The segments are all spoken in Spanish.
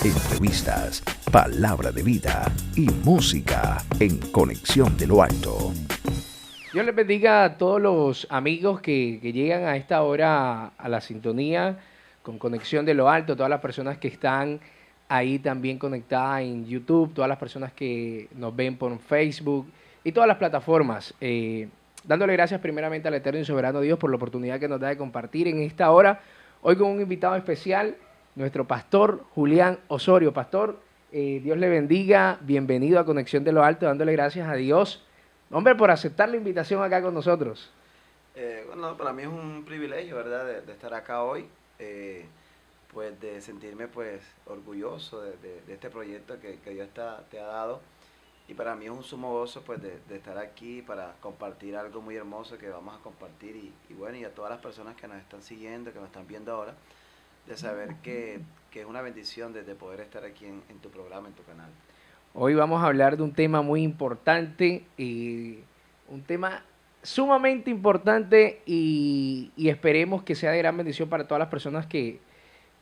entrevistas, palabra de vida y música en Conexión de lo Alto. Dios les bendiga a todos los amigos que llegan a esta hora a la sintonía con Conexión de lo Alto, todas las personas que están ahí también conectadas en YouTube, todas las personas que nos ven por Facebook y todas las plataformas. Dándole gracias primeramente al Eterno y Soberano Dios por la oportunidad que nos da de compartir en esta hora, hoy con un invitado especial, nuestro pastor Julián Osorio. Pastor, Dios le bendiga, bienvenido a Conexión de lo Alto, dándole gracias a Dios, hombre, por aceptar la invitación acá con nosotros. Bueno, para mí es un privilegio, ¿verdad?, de estar acá hoy, eh, pues de sentirme pues orgulloso de este proyecto que Dios te ha dado. Y para mí es un sumo gozo pues de estar aquí para compartir algo muy hermoso que vamos a compartir y bueno, y a todas las personas que nos están siguiendo, que nos están viendo ahora, de saber que es una bendición de poder estar aquí en tu programa, en tu canal. Hoy vamos a hablar de un tema muy importante, un tema sumamente importante y esperemos que sea de gran bendición para todas las personas que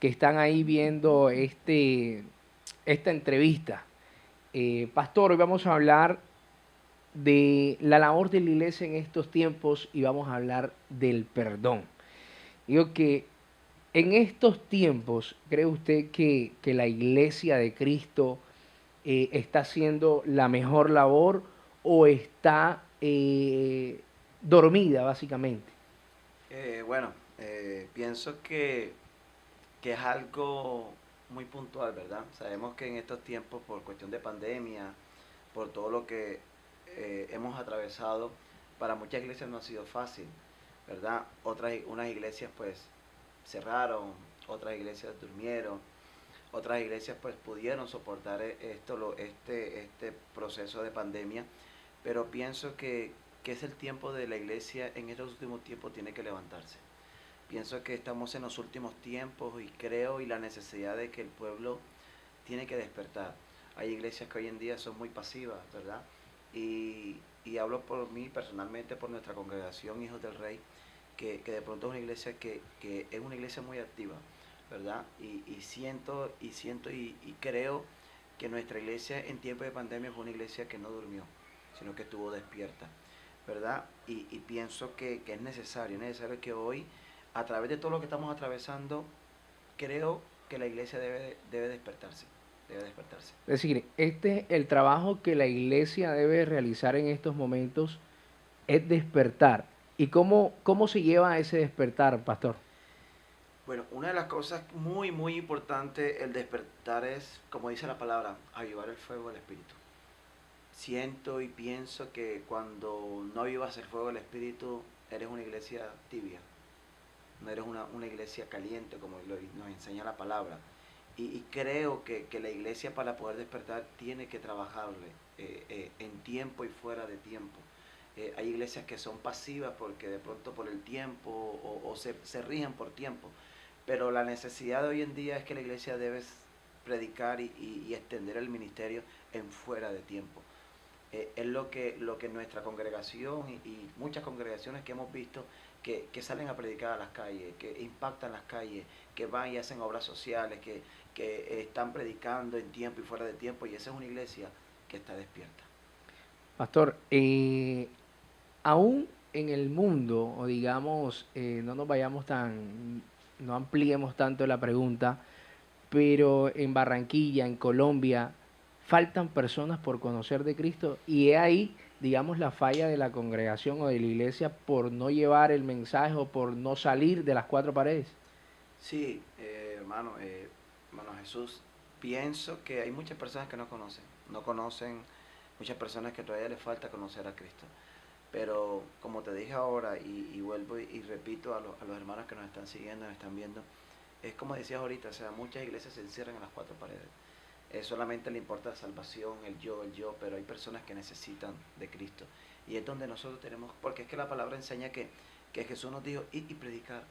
están ahí viendo esta entrevista. Pastor, hoy vamos a hablar de la labor de la iglesia en estos tiempos y vamos a hablar del perdón. Digo que en estos tiempos, ¿cree usted que la iglesia de Cristo está haciendo la mejor labor o está dormida, básicamente? Pienso que es algo muy puntual, ¿verdad? Sabemos que en estos tiempos, por cuestión de pandemia, por todo lo que hemos atravesado, para muchas iglesias no ha sido fácil, ¿verdad? Unas iglesias pues cerraron, otras iglesias durmieron, otras iglesias pues pudieron soportar este proceso de pandemia, pero pienso que es el tiempo de la iglesia en estos últimos tiempos tiene que levantarse. Pienso que estamos en los últimos tiempos y creo y la necesidad de que el pueblo tiene que despertar. Hay iglesias que hoy en día son muy pasivas, ¿verdad? Y hablo por mí personalmente, por nuestra congregación Hijos del Rey, que de pronto es una iglesia que es una iglesia muy activa, ¿verdad? Y siento y creo que nuestra iglesia en tiempo de pandemia fue una iglesia que no durmió, sino que estuvo despierta, ¿verdad? Y pienso que es necesario que hoy, a través de todo lo que estamos atravesando, creo que la iglesia debe despertarse, debe despertarse. Es decir, este es el trabajo que la iglesia debe realizar en estos momentos, es despertar. ¿Y cómo se lleva a ese despertar, pastor? Bueno, una de las cosas muy, muy importantes, el despertar es, como dice la palabra, avivar el fuego del Espíritu. Siento y pienso que cuando no avivas el fuego del Espíritu, eres una iglesia tibia, no eres una iglesia caliente, como nos enseña la palabra. Y creo que la iglesia para poder despertar tiene que trabajarle en tiempo y fuera de tiempo. Hay iglesias que son pasivas porque de pronto por el tiempo o se rigen por tiempo, pero la necesidad de hoy en día es que la iglesia debe predicar y extender el ministerio en fuera de tiempo. Es lo que nuestra congregación y muchas congregaciones que hemos visto que salen a predicar a las calles, que impactan las calles, que van y hacen obras sociales, que están predicando en tiempo y fuera de tiempo, y esa es una iglesia que está despierta. Pastor, aún en el mundo, o digamos, no nos vayamos no ampliemos tanto la pregunta, pero en Barranquilla, en Colombia, faltan personas por conocer de Cristo y he ahí, digamos, la falla de la congregación o de la iglesia por no llevar el mensaje o por no salir de las cuatro paredes. Sí, hermano Jesús, pienso que hay muchas personas que no conocen, muchas personas que todavía les falta conocer a Cristo. Pero como te dije ahora, y vuelvo y repito a los hermanos que nos están siguiendo, nos están viendo, es como decías ahorita, o sea, muchas iglesias se encierran en las cuatro paredes. Solamente le importa la salvación, el yo, pero hay personas que necesitan de Cristo. Y es donde nosotros tenemos, porque es que la palabra enseña que Jesús nos dijo, ir y predicar.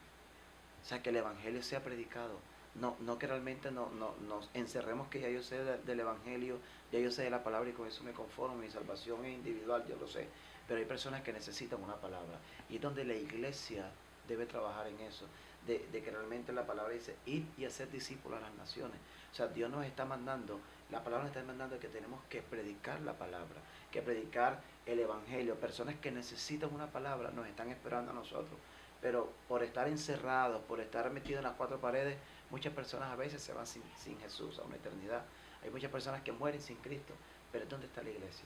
O sea, que el Evangelio sea predicado. No que realmente nos encerremos que ya yo sé del Evangelio, ya yo sé de la palabra y con eso me conformo, mi salvación es individual, yo lo sé. Pero hay personas que necesitan una palabra. Y es donde la iglesia debe trabajar en eso, de que realmente la palabra dice, ir y hacer discípulos a las naciones. O sea, Dios nos está mandando, la palabra nos está mandando que tenemos que predicar la palabra, que predicar el evangelio. Personas que necesitan una palabra nos están esperando a nosotros. Pero por estar encerrados, por estar metidos en las cuatro paredes, muchas personas a veces se van sin Jesús a una eternidad. Hay muchas personas que mueren sin Cristo. Pero ¿dónde está la iglesia?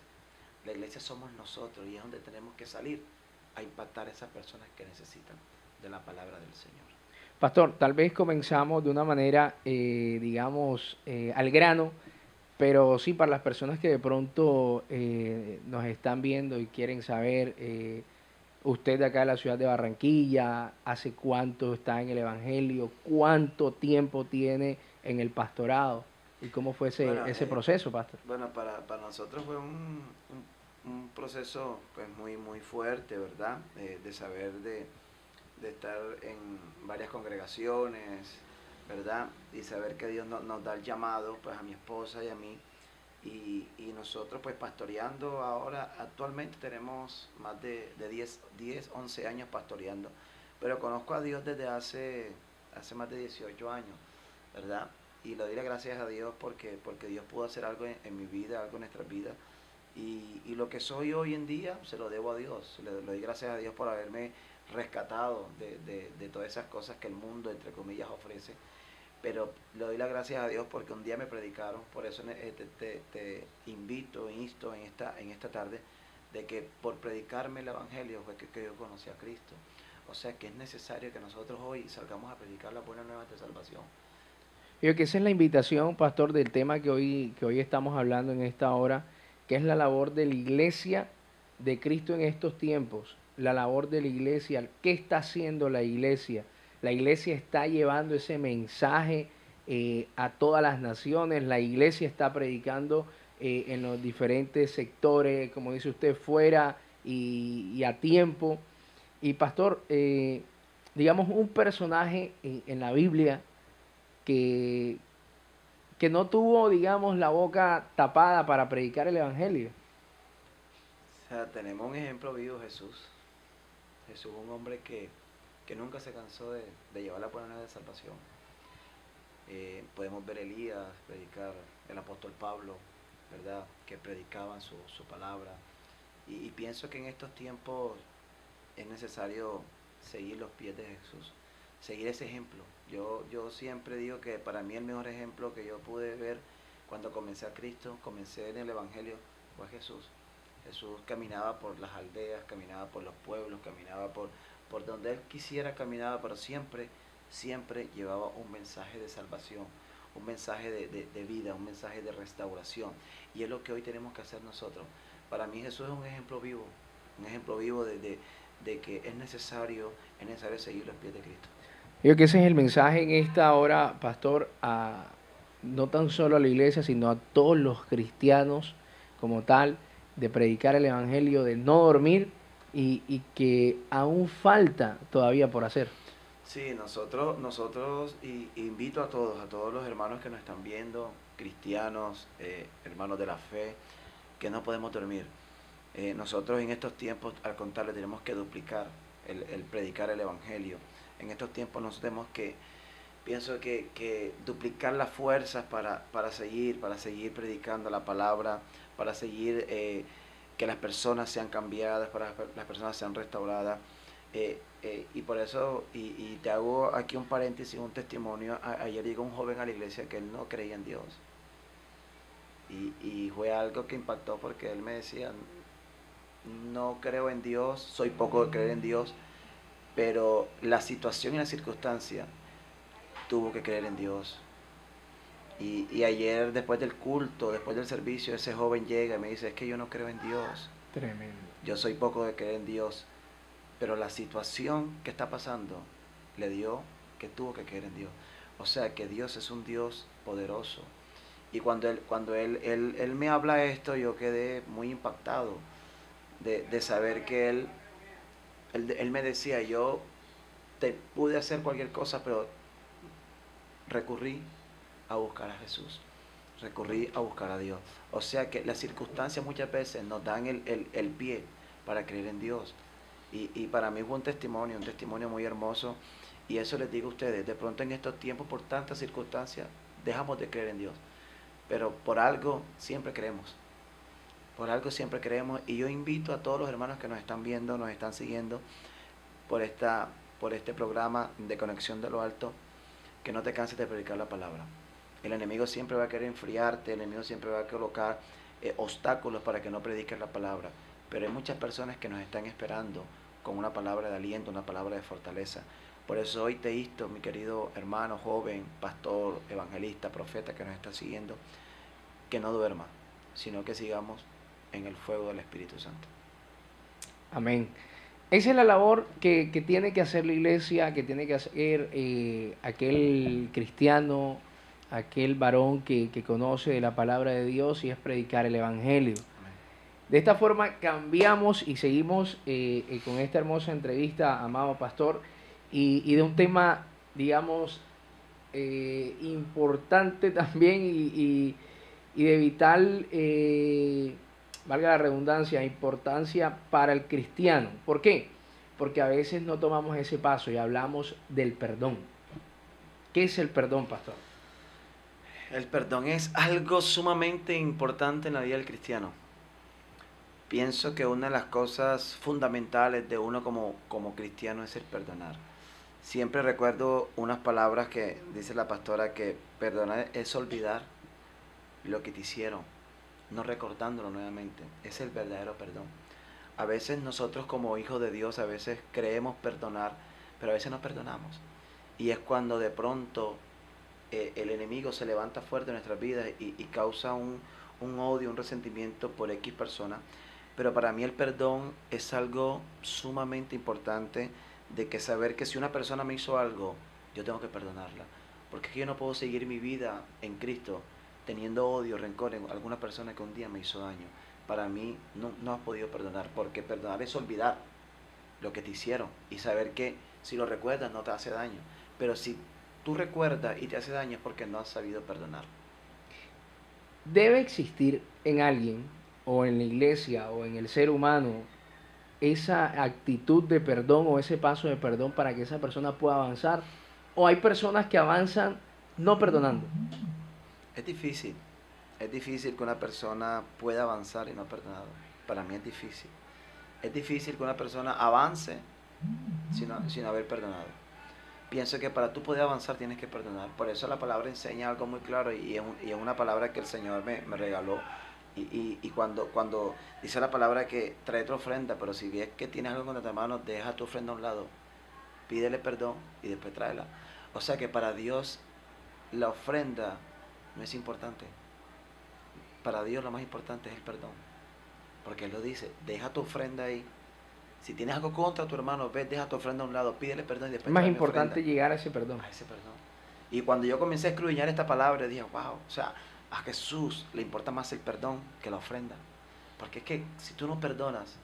La iglesia somos nosotros y es donde tenemos que salir a impactar a esas personas que necesitan de la palabra del Señor. Pastor, tal vez comenzamos de una manera, digamos, al grano, pero sí para las personas que de pronto nos están viendo y quieren saber, usted de acá de la ciudad de Barranquilla, ¿hace cuánto está en el Evangelio? ¿Cuánto tiempo tiene en el pastorado? ¿Y cómo fue ese proceso, pastor? Bueno, para nosotros fue un proceso pues muy fuerte, ¿verdad? De saber de estar en varias congregaciones, ¿verdad? Y saber que Dios nos da el llamado pues a mi esposa y a mí. Y nosotros pues pastoreando ahora, actualmente tenemos más de 10, 11 años pastoreando, pero conozco a Dios desde hace más de 18 años, ¿verdad? Y le doy las gracias a Dios porque Dios pudo hacer algo en mi vida, algo en nuestras vidas. Y lo que soy hoy en día se lo debo a Dios, le doy gracias a Dios por haberme rescatado de todas esas cosas que el mundo, entre comillas, ofrece. Pero le doy las gracias a Dios porque un día me predicaron, por eso te insto en esta tarde, de que por predicarme el Evangelio fue que yo conocí a Cristo. O sea que es necesario que nosotros hoy salgamos a predicar las buenas nuevas de salvación. Yo creo que esa es la invitación, pastor, del tema que hoy estamos hablando en esta hora, que es la labor de la iglesia de Cristo en estos tiempos, la labor de la iglesia. ¿Qué está haciendo la iglesia? La iglesia está llevando ese mensaje a todas las naciones, la iglesia está predicando en los diferentes sectores, como dice usted, fuera y a tiempo. Y pastor, digamos un personaje en la Biblia que, que no tuvo, digamos, la boca tapada para predicar el Evangelio. O sea, tenemos un ejemplo vivo, Jesús. Jesús, un hombre que nunca se cansó de llevar la buena nueva de salvación. Podemos ver a Elías predicar, el apóstol Pablo, ¿verdad? Que predicaban su palabra. Y pienso que en estos tiempos es necesario seguir los pies de Jesús, seguir ese ejemplo. Yo siempre digo que para mí el mejor ejemplo que yo pude ver cuando comencé a Cristo, comencé en el Evangelio, fue Jesús. Jesús caminaba por las aldeas, caminaba por los pueblos, caminaba por donde Él quisiera, caminaba, pero siempre llevaba un mensaje de salvación, un mensaje de vida, un mensaje de restauración. Y es lo que hoy tenemos que hacer nosotros. Para mí Jesús es un ejemplo vivo de que es necesario seguir los pies de Cristo. Yo creo que ese es el mensaje en esta hora, pastor, no tan solo a la iglesia, sino a todos los cristianos como tal, de predicar el Evangelio, de no dormir y que aún falta todavía por hacer. Sí, nosotros y invito a todos los hermanos que nos están viendo, cristianos, hermanos de la fe, que no podemos dormir. Nosotros en estos tiempos, al contrario, tenemos que duplicar el predicar el Evangelio. En estos tiempos nosotros tenemos pienso que duplicar las fuerzas para seguir predicando la palabra, para seguir que las personas sean cambiadas, para que las personas sean restauradas. Y por eso, y te hago aquí un paréntesis, un testimonio. Ayer llegó un joven a la iglesia que él no creía en Dios. Y fue algo que impactó porque él me decía, no creo en Dios, soy poco de creer en Dios, pero la situación y la circunstancia tuvo que creer en Dios. Y ayer, después del culto, después del servicio, ese joven llega y me dice, es que yo no creo en Dios. Tremendo. Yo soy poco de creer en Dios, pero la situación que está pasando le dio que tuvo que creer en Dios. O sea que Dios es un Dios poderoso. Y cuando él me habla esto, yo quedé muy impactado de saber que él me decía, yo pude hacer cualquier cosa, pero recurrí a buscar a Jesús, recurrí a buscar a Dios. O sea que las circunstancias muchas veces nos dan el pie para creer en Dios. Y para mí fue un testimonio muy hermoso. Y eso les digo a ustedes, de pronto en estos tiempos, por tantas circunstancias, dejamos de creer en Dios. Pero por algo siempre creemos. Por algo siempre creemos. Y yo invito a todos los hermanos que nos están viendo, nos están siguiendo por este programa de Conexión de lo Alto, que no te canses de predicar la palabra. El enemigo siempre va a querer enfriarte, el enemigo siempre va a colocar obstáculos para que no prediques la palabra. Pero hay muchas personas que nos están esperando con una palabra de aliento, una palabra de fortaleza. Por eso hoy te insto, mi querido hermano, joven, pastor, evangelista, profeta que nos está siguiendo, que no duerma, sino que sigamos en el fuego del Espíritu Santo. Amén. Esa es la labor que tiene que hacer la iglesia, que tiene que hacer aquel cristiano, aquel varón que conoce de la palabra de Dios, y es predicar el Evangelio. Amén. De esta forma cambiamos y seguimos con esta hermosa entrevista, amado pastor, y de un tema, digamos, importante también y de vital, valga la redundancia, importancia para el cristiano. ¿Por qué? Porque a veces no tomamos ese paso y hablamos del perdón. ¿Qué es el perdón, pastor? El perdón es algo sumamente importante en la vida del cristiano. Pienso que una de las cosas fundamentales de uno como cristiano es el perdonar. Siempre recuerdo unas palabras que dice la pastora, que perdonar es olvidar lo que te hicieron, no recordándolo nuevamente. Es el verdadero perdón. A veces nosotros como hijos de Dios, a veces creemos perdonar, pero a veces no perdonamos. Y es cuando de pronto el enemigo se levanta fuerte en nuestras vidas y causa un odio, un resentimiento por X persona. Pero para mí el perdón es algo sumamente importante, de que saber que si una persona me hizo algo, yo tengo que perdonarla. Porque es que yo no puedo seguir mi vida en Cristo teniendo odio, rencor en alguna persona que un día me hizo daño. Para mí no has podido perdonar, porque perdonar es olvidar lo que te hicieron y saber que si lo recuerdas no te hace daño. Pero si tú recuerdas y te hace daño es porque no has sabido perdonar. Debe existir en alguien, o en la iglesia, o en el ser humano, esa actitud de perdón o ese paso de perdón para que esa persona pueda avanzar. O hay personas que avanzan no perdonando. Es difícil que una persona pueda avanzar y no perdonado. Para mí es difícil. Es difícil que una persona avance sin haber perdonado. Pienso que para tú poder avanzar tienes que perdonar. Por eso la palabra enseña algo muy claro, y es una palabra que el Señor me regaló. Y cuando dice la palabra que trae tu ofrenda, pero si ves que tienes algo contra tu hermano, deja tu ofrenda a un lado, pídele perdón y después tráela. O sea que para Dios la ofrenda no es importante. Para Dios lo más importante es el perdón. Porque Él lo dice, deja tu ofrenda ahí. Si tienes algo contra tu hermano, ve, deja tu ofrenda a un lado, pídele perdón y después Es más tráeme importante ofrenda. llegar a ese perdón. A ese perdón. Y cuando yo comencé a escudriñar esta palabra, dije, wow, o sea, a Jesús le importa más el perdón que la ofrenda. Porque es que si tú no perdonas,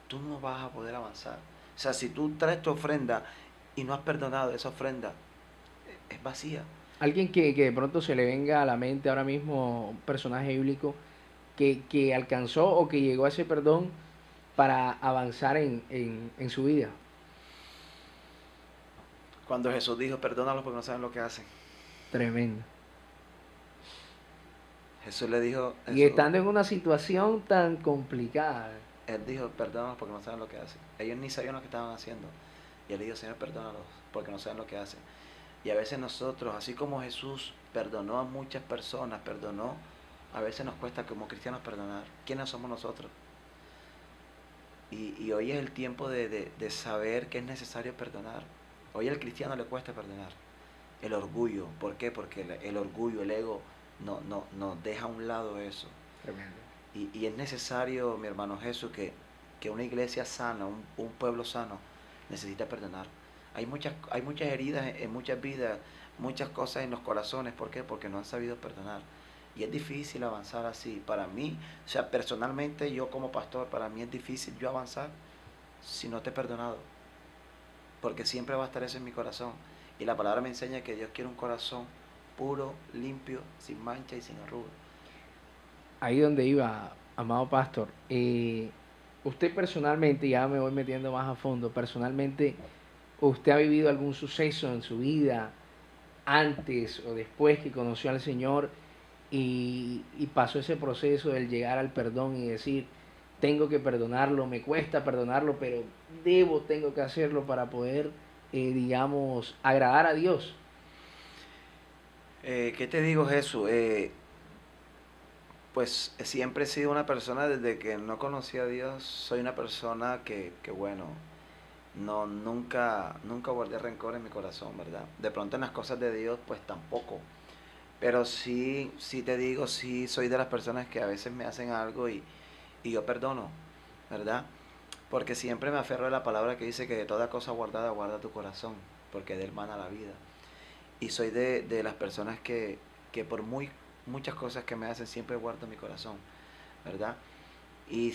tú no vas a poder avanzar. O sea, si tú traes tu ofrenda y no has perdonado, esa ofrenda es vacía. Alguien que de pronto se le venga a la mente ahora mismo, un personaje bíblico que alcanzó o que llegó a ese perdón para avanzar en su vida. Cuando Jesús dijo, perdónalos porque no saben lo que hacen. Tremendo. Jesús le dijo, Y estando en una situación tan complicada. Él dijo, perdónalos porque no saben lo que hacen. Ellos ni sabían lo que estaban haciendo. Y Él dijo, Señor, perdónalos porque no saben lo que hacen. Y a veces nosotros, así como Jesús perdonó a muchas personas, a veces nos cuesta como cristianos perdonar. ¿Quiénes somos nosotros? Y hoy es el tiempo de saber que es necesario perdonar. Hoy al cristiano le cuesta perdonar. El orgullo, ¿por qué? Porque el orgullo, el ego, no deja a un lado eso. Tremendo. Y es necesario, mi hermano Jesús, que una iglesia sana, un pueblo sano, necesita perdonar. Hay muchas heridas en muchas vidas, muchas cosas en los corazones. ¿Por qué? Porque no han sabido perdonar. Y es difícil avanzar así. Para mí, o sea, personalmente, yo como pastor, para mí es difícil yo avanzar si no te he perdonado. Porque siempre va a estar eso en mi corazón. Y la palabra me enseña que Dios quiere un corazón puro, limpio, sin mancha y sin arruga. Ahí donde iba, amado pastor, usted personalmente, ya me voy metiendo más a fondo, personalmente, ¿usted ha vivido algún suceso en su vida, antes o después que conoció al Señor y pasó ese proceso del llegar al perdón y decir, tengo que perdonarlo, me cuesta perdonarlo, pero tengo que hacerlo para poder, digamos, agradar a Dios? ¿Qué te digo, Jesús? Pues siempre he sido una persona, desde que no conocí a Dios, soy una persona que bueno, no, nunca guardé rencor en mi corazón, ¿verdad? De pronto en las cosas de Dios, pues tampoco. Pero sí te digo, sí soy de las personas que a veces me hacen algo y yo perdono, ¿verdad? Porque siempre me aferro a la palabra que dice que de toda cosa guardada guarda tu corazón, porque de él mana la vida. Y soy de las personas que por muchas cosas que me hacen siempre guardo mi corazón, ¿verdad? Y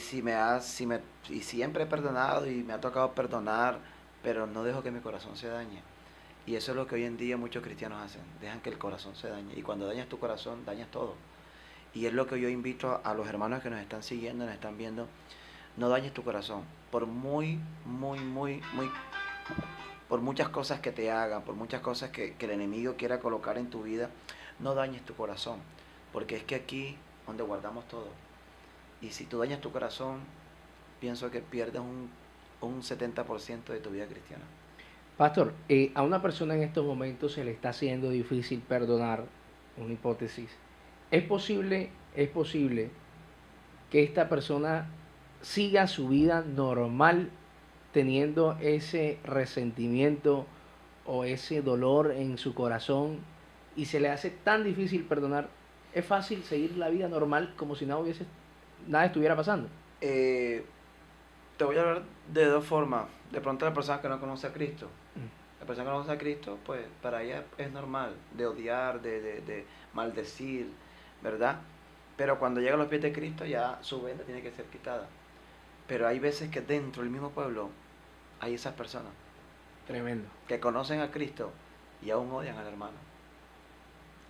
y siempre he perdonado y me ha tocado perdonar, pero no dejo que mi corazón se dañe. Y eso es lo que hoy en día muchos cristianos hacen, dejan que el corazón se dañe. Y cuando dañas tu corazón, dañas todo. Y es lo que yo invito a los hermanos que nos están siguiendo, nos están viendo, no dañes tu corazón. Por por muchas cosas que te hagan, por muchas cosas que el enemigo quiera colocar en tu vida, no dañes tu corazón. Porque es que aquí donde guardamos todo. Y si tú dañas tu corazón, pienso que pierdes un 70% de tu vida cristiana. Pastor, a una persona en estos momentos se le está haciendo difícil perdonar, una hipótesis. Es posible que esta persona siga su vida normal teniendo ese resentimiento o ese dolor en su corazón y se le hace tan difícil perdonar? ¿Es fácil seguir la vida normal como si nada estuviera pasando? Te voy a hablar de dos formas. De pronto la persona que no conoce a Cristo. La persona que no conoce a Cristo, pues para ella es normal de odiar, de maldecir, ¿verdad? Pero cuando llega a los pies de Cristo ya su venda tiene que ser quitada. Pero hay veces que dentro del mismo pueblo hay esas personas. Tremendo. Que conocen a Cristo y aún odian al hermano.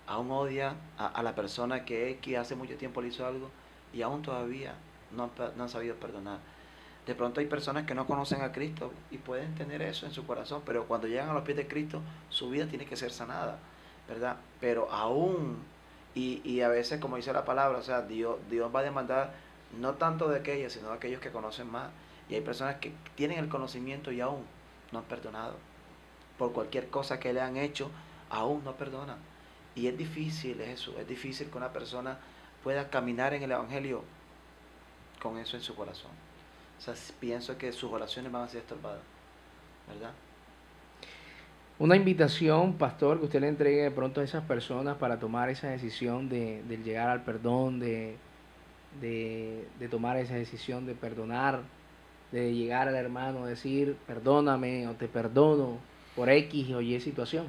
Aún odian a la persona que hace mucho tiempo le hizo algo y aún todavía no han sabido perdonar. De pronto hay personas que no conocen a Cristo y pueden tener eso en su corazón, pero cuando llegan a los pies de Cristo, su vida tiene que ser sanada, ¿verdad? Pero aún, y a veces, como dice la palabra, o sea, Dios va a demandar no tanto de aquellos, sino de aquellos que conocen más. Y hay personas que tienen el conocimiento y aún no han perdonado. Por cualquier cosa que le han hecho, aún no perdonan. Y es difícil eso, es difícil que una persona pueda caminar en el Evangelio con eso en su corazón. O sea, pienso que sus oraciones van a ser estorbadas, ¿verdad? Una invitación, pastor, que usted le entregue de pronto a esas personas para tomar esa decisión de llegar al perdón, de tomar esa decisión de perdonar, de llegar al hermano, decir, perdóname o te perdono por X o Y situación.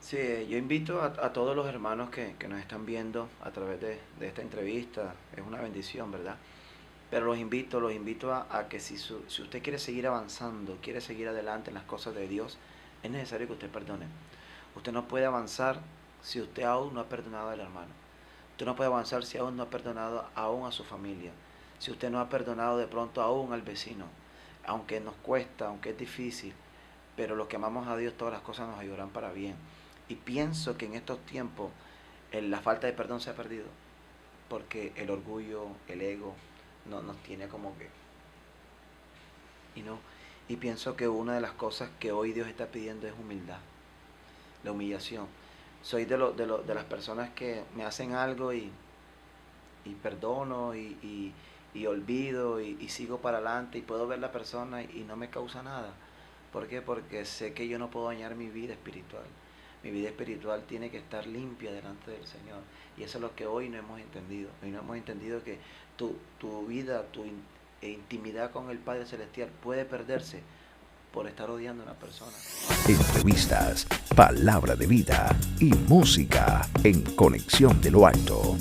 Sí, yo invito a todos los hermanos que nos están viendo a través de esta entrevista. Es una bendición, ¿verdad? Pero los invito a que si usted quiere seguir avanzando, quiere seguir adelante en las cosas de Dios, es necesario que usted perdone. Usted no puede avanzar si usted aún no ha perdonado al hermano. Usted no puede avanzar si aún no ha perdonado aún a su familia. Si usted no ha perdonado de pronto aún al vecino. Aunque nos cuesta, aunque es difícil, pero los que amamos a Dios, todas las cosas nos ayudarán para bien. Y pienso que en estos tiempos la falta de perdón se ha perdido. Porque el orgullo, el ego, nos tiene como que... Y pienso que una de las cosas que hoy Dios está pidiendo es humildad. La humillación. Soy de las personas que me hacen algo y perdono y olvido y sigo para adelante y puedo ver la persona y no me causa nada. ¿Por qué? Porque sé que yo no puedo dañar mi vida espiritual. Mi vida espiritual tiene que estar limpia delante del Señor. Y eso es lo que hoy no hemos entendido. Hoy no hemos entendido que tu vida, tu intimidad con el Padre Celestial puede perderse por estar odiando a una persona. Entrevistas, palabra de vida y música en Conexión de lo Alto.